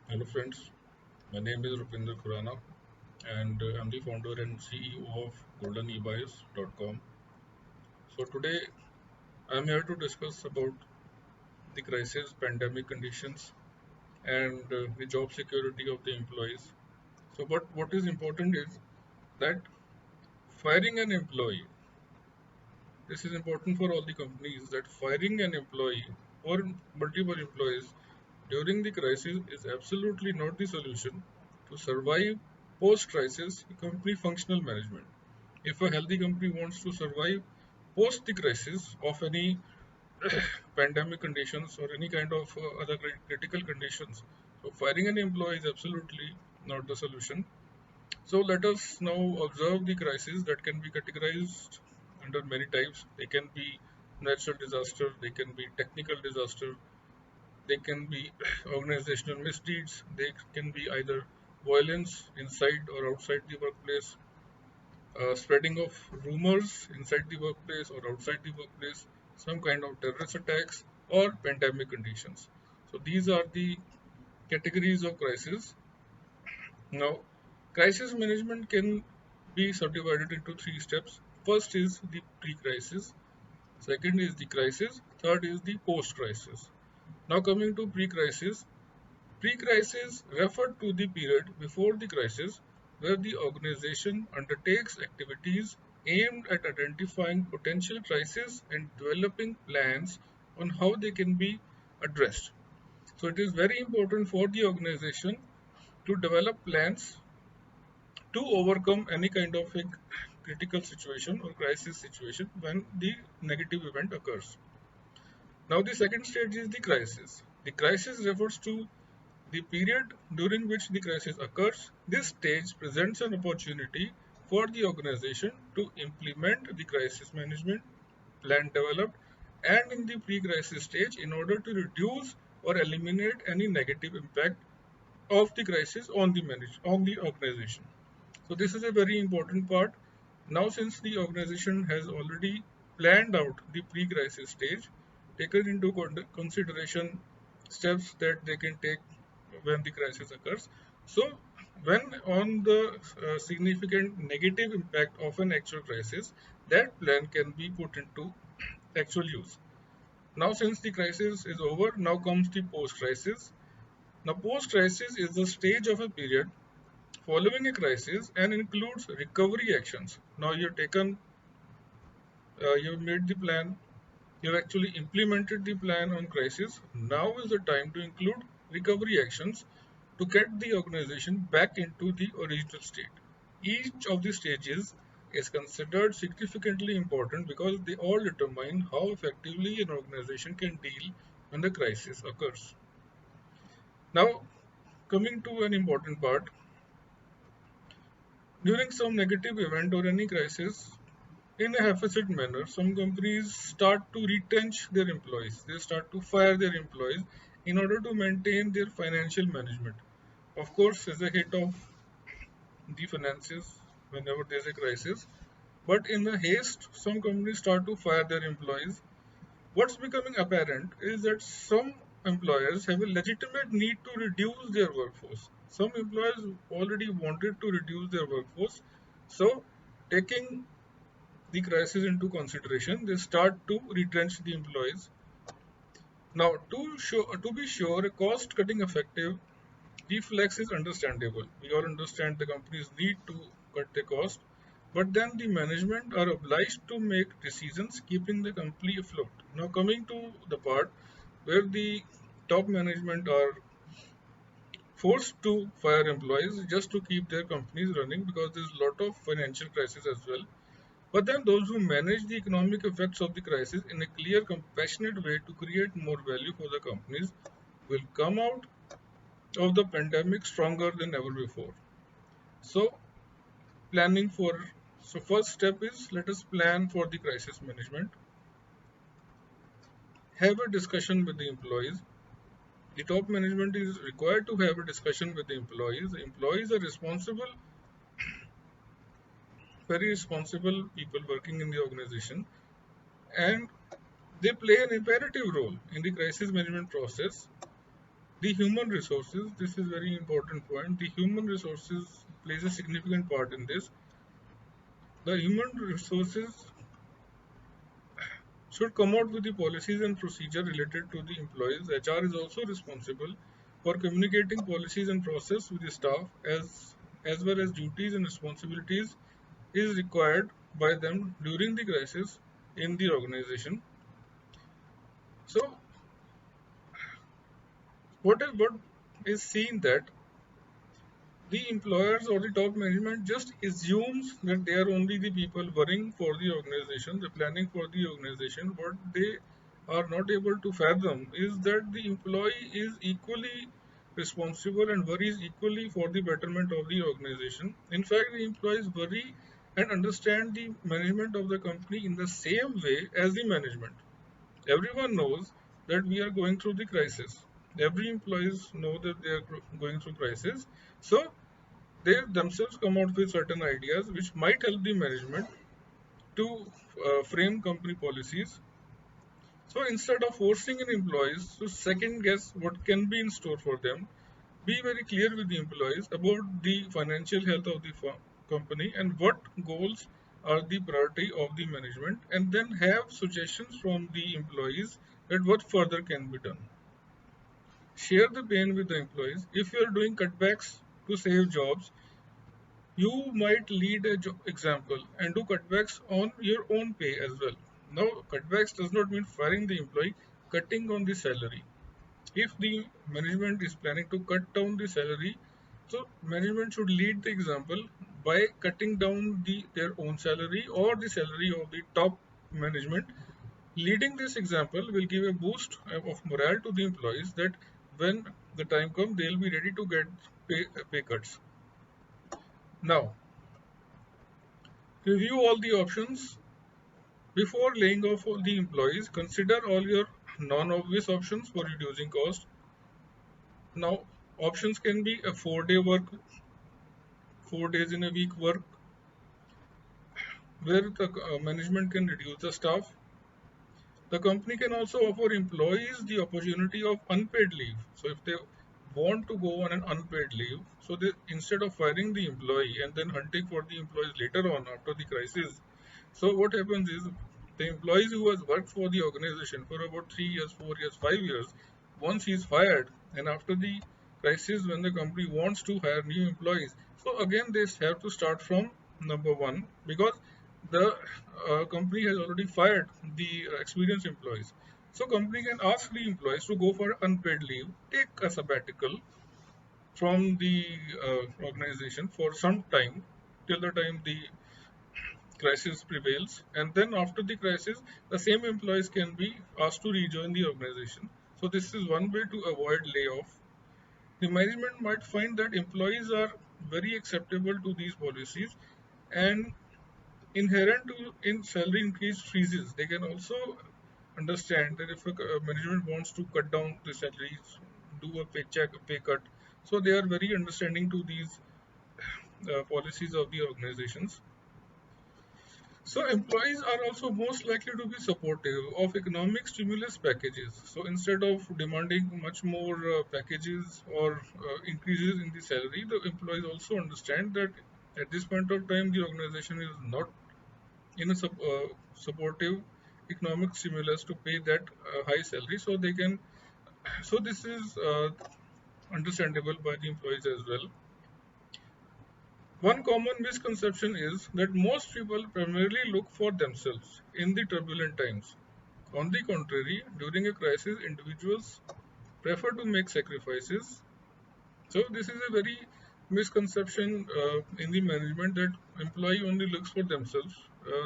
Hello friends, my name is Rupinder Khurana and I'm the founder and CEO of goldenebuys.com. So today I'm here to discuss about the crisis, pandemic conditions and the job security of the employees. So but what is important is that firing an employee, this is important for all the companies that firing an employee or multiple employees during the crisis is absolutely not the solution to survive post-crisis company functional management. If a healthy company wants to survive post the crisis of any pandemic conditions or any kind of other critical conditions, so firing an employee is absolutely not the solution. So let us now observe the crises that can be categorized under many types. They can be natural disaster, they can be technical disaster, they can be organizational misdeeds, they can be either violence inside or outside the workplace, spreading of rumors inside the workplace or outside the workplace, some kind of terrorist attacks, or pandemic conditions. So these are the categories of crisis. Now, crisis management can be subdivided into three steps. First is the pre-crisis, second is the crisis, third is the post-crisis. Now coming to pre-crisis, pre-crisis refer to the period before the crisis where the organization undertakes activities aimed at identifying potential crises and developing plans on how they can be addressed. So it is very important for the organization to develop plans to overcome any kind of a critical situation or crisis situation when the negative event occurs. Now the second stage is the crisis. The crisis refers to the period during which the crisis occurs. This stage presents an opportunity for the organization to implement the crisis management plan developed and in the pre-crisis stage in order to reduce or eliminate any negative impact of the crisis on the organization. So this is a very important part. Now since the organization has already planned out the pre-crisis stage, taken into consideration steps that they can take when the crisis occurs. So when on the significant negative impact of an actual crisis, that plan can be put into actual use. Now since the crisis is over, now comes the post-crisis. Now post-crisis is the stage of a period following a crisis and includes recovery actions. Now you've made the plan, you've actually implemented the plan on crisis. Now is the time to include recovery actions to get the organization back into the original state. Each of the stages is considered significantly important because they all determine how effectively an organization can deal when the crisis occurs. Now, coming to an important part, during some negative event or any crisis, in a haphazard manner, some companies start to retrench their employees. They start to fire their employees in order to maintain their financial management. Of course, as a hit of the finances whenever there's a crisis. But in the haste, some companies start to fire their employees. What's becoming apparent is that some employers have a legitimate need to reduce their workforce. Some employers already wanted to reduce their workforce. So, taking the crisis into consideration, they start to retrench the employees. Now, to be sure, a cost-cutting effective reflex is understandable. We all understand the companies need to cut the cost, but then the management are obliged to make decisions keeping the company afloat. Now, coming to the part where the top management are forced to fire employees just to keep their companies running because there's a lot of financial crisis as well. But then those who manage the economic effects of the crisis in a clear, compassionate way to create more value for the companies will come out of the pandemic stronger than ever before. So, planning for so first step is let us plan for the crisis management. Have a discussion with the employees. The top management is required to have a discussion with the employees. The employees are responsible, very responsible people working in the organization, and they play an imperative role in the crisis management process. The human resources, this is very important point. The human resources plays a significant part in this. The human resources should come out with the policies and procedure related to the employees. HR is also responsible for communicating policies and process with the staff as well as duties and responsibilities is required by them during the crisis in the organization. So what is seen that the employers or the top management just assumes that they are only the people worrying for the organization, the planning for the organization. What they are not able to fathom is that the employee is equally responsible and worries equally for the betterment of the organization. In fact, the employees worry and understand the management of the company in the same way as the management. Everyone knows that we are going through the crisis. Every employees know that they are going through crisis. So they themselves come out with certain ideas which might help the management to frame company policies. So instead of forcing an employees to second guess what can be in store for them, be very clear with the employees about the financial health of the company and what goals are the priority of the management, and then have suggestions from the employees that what further can be done. Share the pain with the employees. If you are doing cutbacks to save jobs, you might lead a example and do cutbacks on your own pay as well. Now, cutbacks does not mean firing the employee, cutting on the salary. If the management is planning to cut down the salary, so management should lead the example by cutting down their own salary or the salary of the top management. Leading this example will give a boost of morale to the employees that when the time comes, they'll be ready to get pay cuts. Now, review all the options before laying off all the employees. Consider all your non-obvious options for reducing cost. Now, options can be a 4-day work, 4 days in a week work, where the management can reduce the staff. The company can also offer employees the opportunity of unpaid leave. So if they want to go on an unpaid leave, so they, instead of firing the employee and then hunting for the employees later on after the crisis, so what happens is the employees who has worked for the organization for about 3 years, 4 years, 5 years, once he is fired, and after the crisis when the company wants to hire new employees, so again they have to start from number one because the company has already fired the experienced employees. So company can ask the employees to go for unpaid leave, take a sabbatical from the organization for some time till the time the crisis prevails, and then after the crisis the same employees can be asked to rejoin the organization. So this is one way to avoid layoff. The management might find that employees are very acceptable to these policies and inherent in salary increase freezes. They can also understand that if a management wants to cut down the salaries, do a paycheck, a pay cut, so they are very understanding to these policies of the organizations. So employees are also most likely to be supportive of economic stimulus packages. So instead of demanding much more packages or increases in the salary, the employees also understand that at this point of time the organization is not in a supportive economic stimulus to pay that high salary, so they can. So this is understandable by the employees as well. One common misconception is that most people primarily look for themselves in the turbulent times. On the contrary, during a crisis, individuals prefer to make sacrifices. So this is a very misconception in the management that employee only looks for themselves.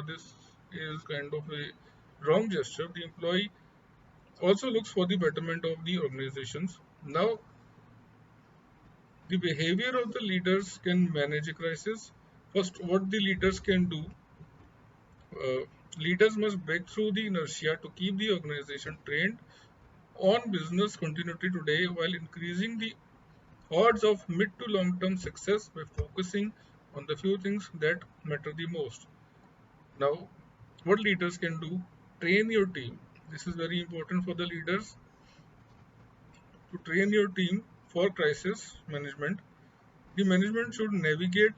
This is kind of a wrong gesture. The employee also looks for the betterment of the organizations. Now, the behavior of the leaders can manage a crisis. First, what the leaders can do, uh, leaders must break through the inertia to keep the organization trained on business continuity today while increasing the odds of mid to long term success by focusing on the few things that matter the most. Now, what leaders can do, train your team. This is very important for the leaders. to train your team for crisis management. The management should navigate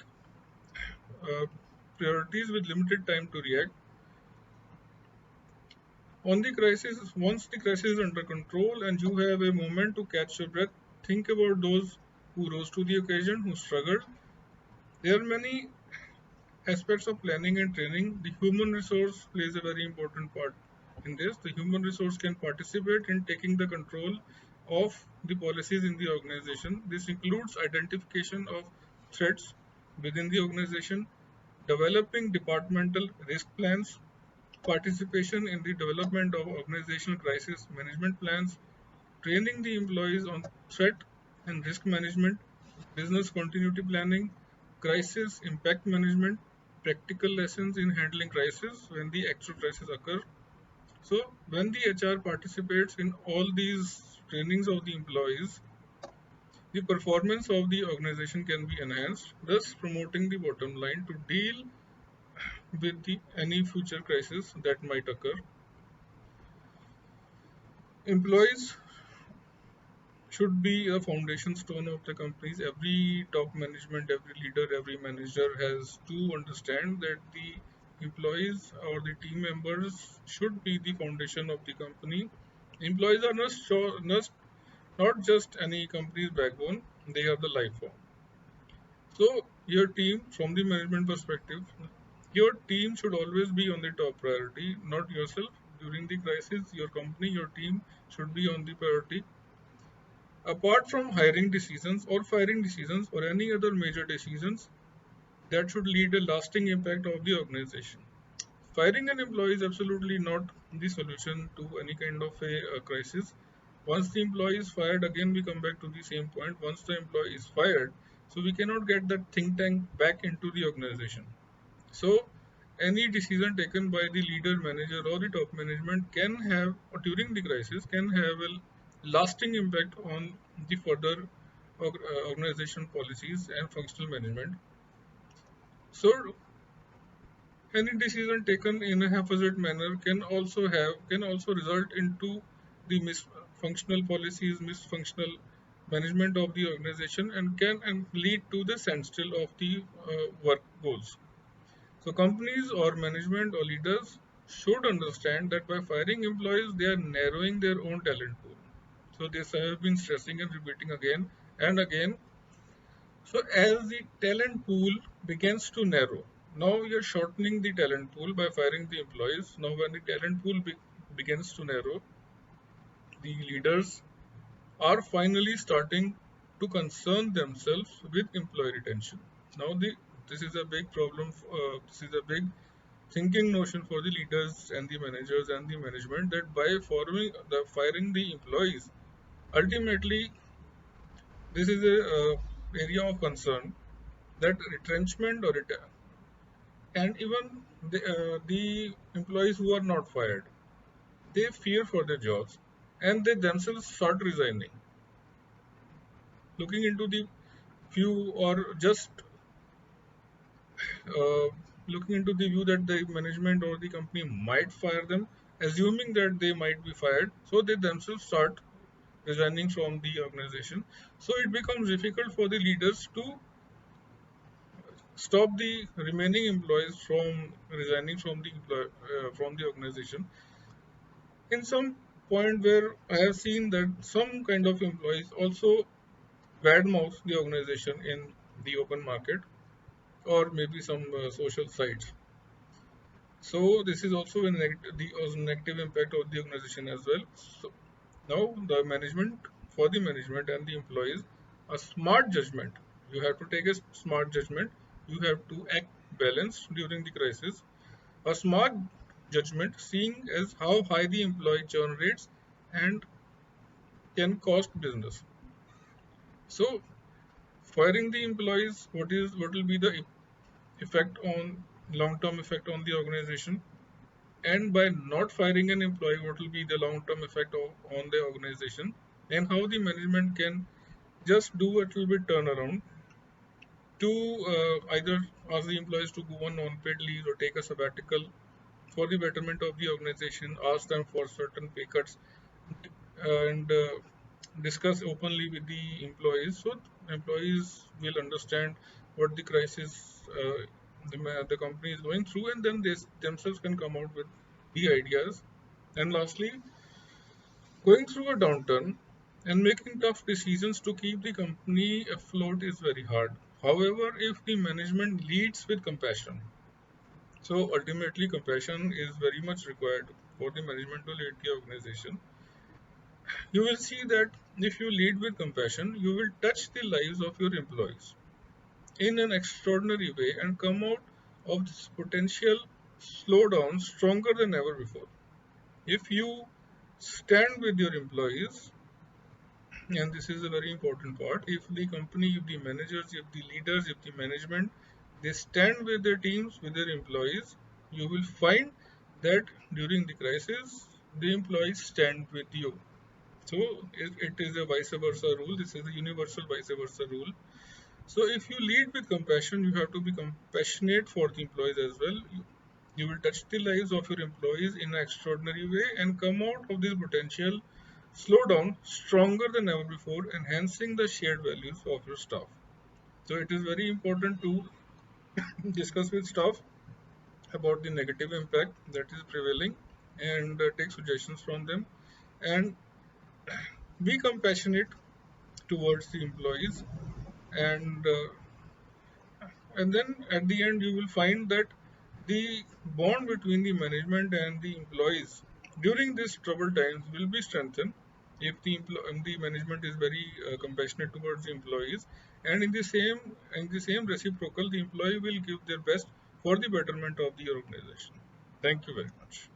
uh, priorities with limited time to react. On the crisis, once the crisis is under control and you have a moment to catch your breath, think about those who rose to the occasion, who struggled. There are many aspects of planning and training. The human resource plays a very important part in this. The human resource can participate in taking the control of the policies in the organization. This includes identification of threats within the organization, developing departmental risk plans, participation in the development of organizational crisis management plans, training the employees on threat and risk management, business continuity planning, crisis impact management, practical lessons in handling crisis when the actual crisis occur. So when the HR participates in all these trainings of the employees, the performance of the organization can be enhanced, thus promoting the bottom line to deal with any future crisis that might occur. Employees should be a foundation stone of the companies. Every top management, every leader, every manager has to understand that the employees or the team members should be the foundation of the company. Employees are not just any company's backbone, they are the life form. So, your team, from the management perspective, your team should always be on the top priority, not yourself. During the crisis, your company, your team should be on the priority. Apart from hiring decisions or firing decisions or any other major decisions that should lead a lasting impact of the organization. Firing an employee is absolutely not the solution to any kind of a crisis. Once the employee is fired, again we come back to the same point. Once the employee is fired, so we cannot get that think tank back into the organization. So any decision taken by the leader, manager, or the top management can have, or during the crisis, can have a lasting impact on the further organization policies and functional management. So any decision taken in a haphazard manner can also result into the misfunctional policies, misfunctional management of the organization, and can and lead to the standstill of the work goals. So companies or management or leaders should understand that by firing employees, they are narrowing their own talent pool. So this I have been stressing and repeating again and again. So as the talent pool begins to narrow, now you're shortening the talent pool by firing the employees. Now when the talent pool begins to narrow, the leaders are finally starting to concern themselves with employee retention. Now this is a big problem. This is a big thinking notion for the leaders and the managers and the management that by firing the employees, ultimately this is a area of concern that retrenchment and even the employees who are not fired, they fear for their jobs and they themselves start resigning, looking into the view or just uh, looking into the view that the management or the company might fire them, assuming that they might be fired, so they themselves start resigning from the organization. So it becomes difficult for the leaders to stop the remaining employees from resigning from the organization. In some point where I have seen that some kind of employees also badmouth the organization in the open market or maybe some social sites. So this is also a negative impact of the organization as well. So now the management, for the management and the employees, a smart judgment. You have to take a smart judgment. You have to act balanced during the crisis. A smart judgment seeing as how high the employee churn rates and can cost business. So firing the employees, what will be the effect on long-term effect on the organization? And by not firing an employee, what will be the long-term effect on the organization? And how the management can just do a little bit turnaround to either ask the employees to go on non-paid leave or take a sabbatical for the betterment of the organization, ask them for certain pay cuts, and discuss openly with the employees, so employees will understand what the crisis the company is going through, and then they themselves can come out with the ideas. And lastly, going through a downturn and making tough decisions to keep the company afloat is very hard. However, if the management leads with compassion, so ultimately compassion is very much required for the management to lead the organization. You will see that if you lead with compassion, you will touch the lives of your employees in an extraordinary way and come out of this potential slowdown stronger than ever before. If you stand with your employees, and this is a very important part, if the company, if the managers, if the leaders, if the management, they stand with their teams, with their employees, you will find that during the crisis, the employees stand with you. So it is a vice versa rule. This is a universal vice versa rule. So if you lead with compassion, you have to be compassionate for the employees as well. You will touch the lives of your employees in an extraordinary way and come out of this potential slowdown stronger than ever before, enhancing the shared values of your staff. So it is very important to discuss with staff about the negative impact that is prevailing and take suggestions from them, and be compassionate towards the employees, and then at the end you will find that the bond between the management and the employees during these troubled times will be strengthened if the management is very compassionate towards the employees, and in the same reciprocal, the employee will give their best for the betterment of the organization. Thank you very much.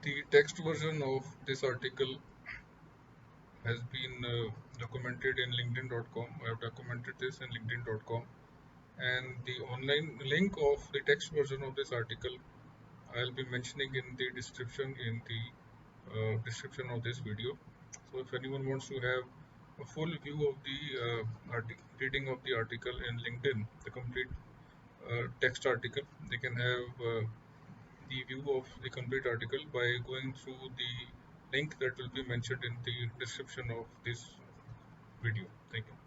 The text version of this article has been documented in linkedin.com. I have documented this in linkedin.com, and the online link of the text version of this article I'll be mentioning in the description of this video. So if anyone wants to have a full view of the reading of the article in LinkedIn, the complete text article, they can have the view of the complete article by going through the link that will be mentioned in the description of this video. Thank you.